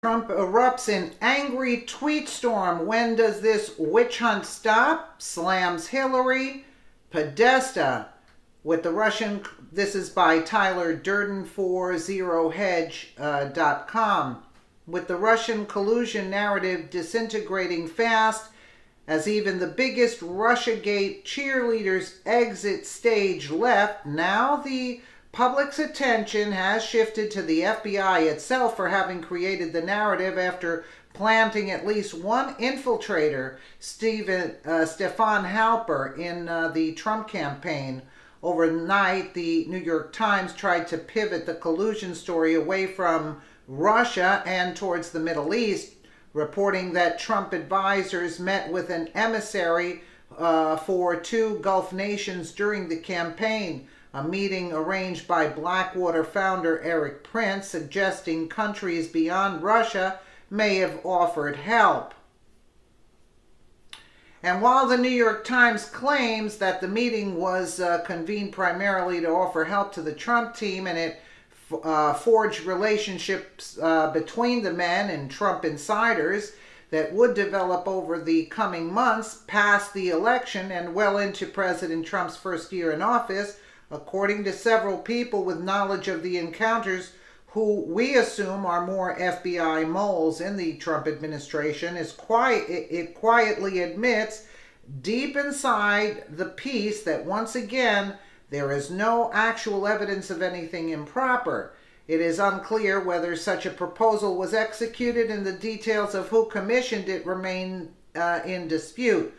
Trump erupts in angry tweet storm. When does this witch hunt stop? Slams Hillary. Podesta with the Russian. This is by Tyler Durden for ZeroHedge.com. With the Russian collusion narrative disintegrating fast as even the biggest Russiagate cheerleaders exit stage left, now the public's attention has shifted to the FBI itself for having created the narrative after planting at least one infiltrator, Stefan Halper, in the Trump campaign. Overnight, the New York Times tried to pivot the collusion story away from Russia and towards the Middle East, reporting that Trump advisors met with an emissary for two Gulf nations during the campaign. A meeting arranged by Blackwater founder Eric Prince, suggesting countries beyond Russia may have offered help. And while the New York Times claims that the meeting was convened primarily to offer help to the Trump team, and it forged relationships between the men and Trump insiders that would develop over the coming months past the election and well into President Trump's first year in office, according to several people with knowledge of the encounters, who we assume are more FBI moles in the Trump administration, it quietly admits deep inside the piece that once again there is no actual evidence of anything improper. It is unclear whether such a proposal was executed, and the details of who commissioned it remain in dispute.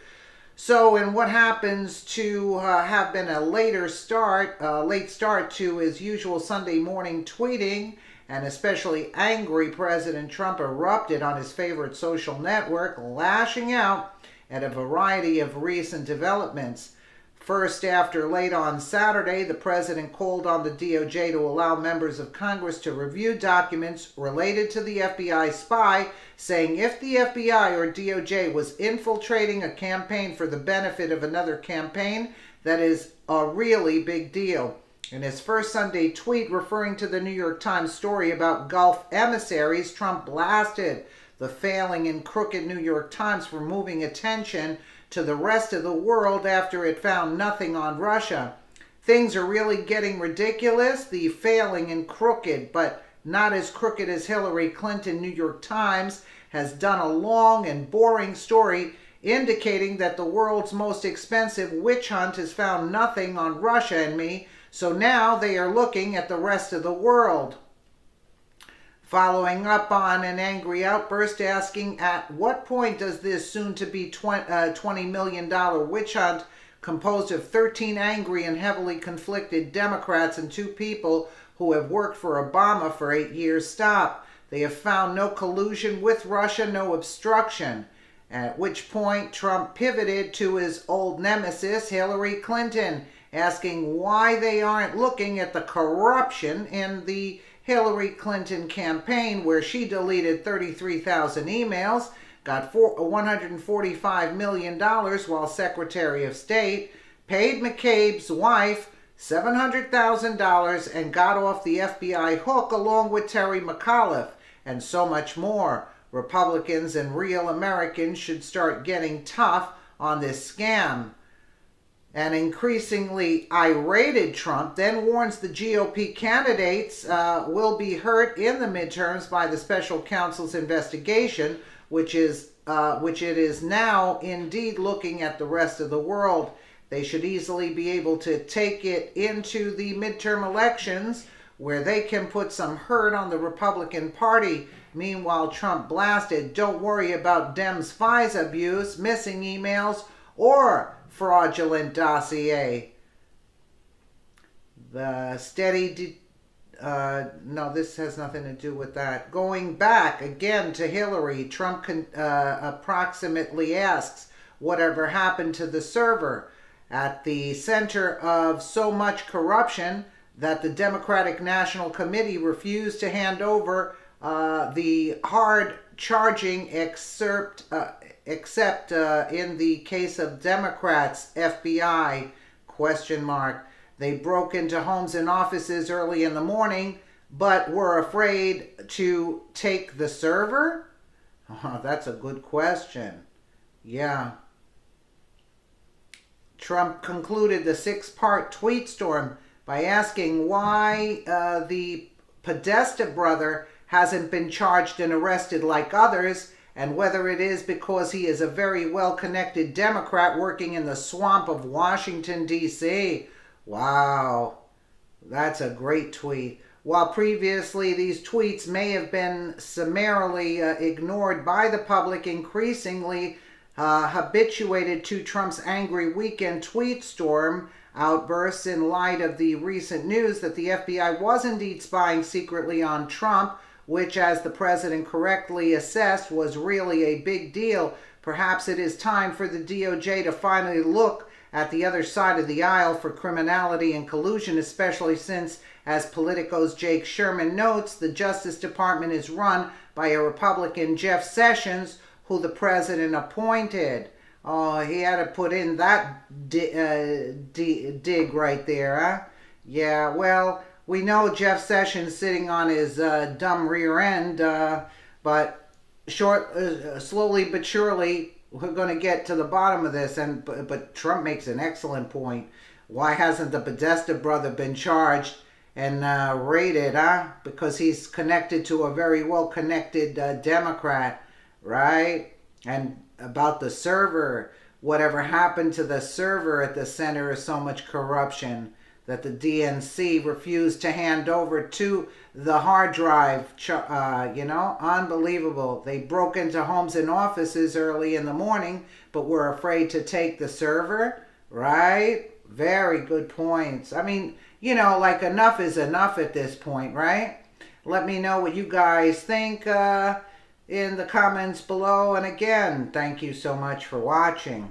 So in what happens to have been a late start to his usual Sunday morning tweeting, and especially angry President Trump erupted on his favorite social network, lashing out at a variety of recent developments. First, after late on Saturday, the president called on the DOJ to allow members of Congress to review documents related to the FBI spy, saying if the FBI or DOJ was infiltrating a campaign for the benefit of another campaign, that is a really big deal. In his first Sunday tweet referring to the New York Times story about Gulf emissaries, Trump blasted the failing and crooked New York Times for moving attention to the rest of the world after it found nothing on Russia. Things are really getting ridiculous. The failing and crooked, but not as crooked as Hillary Clinton New York Times, has done a long and boring story indicating that the world's most expensive witch hunt has found nothing on Russia and me, so now they are looking at the rest of the world. Following up on an angry outburst asking at what point does this soon-to-be $20 million witch hunt composed of 13 angry and heavily conflicted Democrats and two people who have worked for Obama for 8 years stop? They have found no collusion with Russia, no obstruction. At which point Trump pivoted to his old nemesis, Hillary Clinton, asking why they aren't looking at the corruption in the Hillary Clinton campaign, where she deleted 33,000 emails, got $145 million while Secretary of State, paid McCabe's wife $700,000 and got off the FBI hook along with Terry McAuliffe, and so much more. Republicans and real Americans should start getting tough on this scam. An increasingly irated Trump then warns the GOP candidates will be hurt in the midterms by the special counsel's investigation, which it is now indeed looking at the rest of the world. They should easily be able to take it into the midterm elections, where they can put some hurt on the Republican Party. Meanwhile, Trump blasted, "Don't worry about Dems' FISA abuse, missing emails, or fraudulent dossier." The steady... no, this has nothing to do with that. Going back again to Hillary, Trump approximately asks, whatever happened to the server? At the center of so much corruption that the Democratic National Committee refused to hand over the hard-charging except in the case of Democrats, FBI, ? They broke into homes and offices early in the morning, but were afraid to take the server? Oh, that's a good question. Yeah. Trump concluded the six-part tweet storm by asking why the Podesta brother hasn't been charged and arrested like others, and whether it is because he is a very well-connected Democrat working in the swamp of Washington, D.C. Wow, that's a great tweet. While previously these tweets may have been summarily ignored by the public, increasingly habituated to Trump's angry weekend tweet storm outbursts in light of the recent news that the FBI was indeed spying secretly on Trump, which, as the president correctly assessed, was really a big deal. Perhaps it is time for the DOJ to finally look at the other side of the aisle for criminality and collusion, especially since, as Politico's Jake Sherman notes, the Justice Department is run by a Republican, Jeff Sessions, who the president appointed. Oh, he had to put in that dig right there, huh? Yeah, well, we know Jeff Sessions sitting on his dumb rear end, but slowly but surely, we're going to get to the bottom of this. But Trump makes an excellent point. Why hasn't the Podesta brother been charged and raided, huh? Because he's connected to a very well-connected Democrat, right? And about the server, whatever happened to the server at the center of so much corruption that the DNC refused to hand over to the hard drive, unbelievable. They broke into homes and offices early in the morning, but were afraid to take the server, right? Very good points. I mean, like enough is enough at this point, right? Let me know what you guys think in the comments below. And again, thank you so much for watching.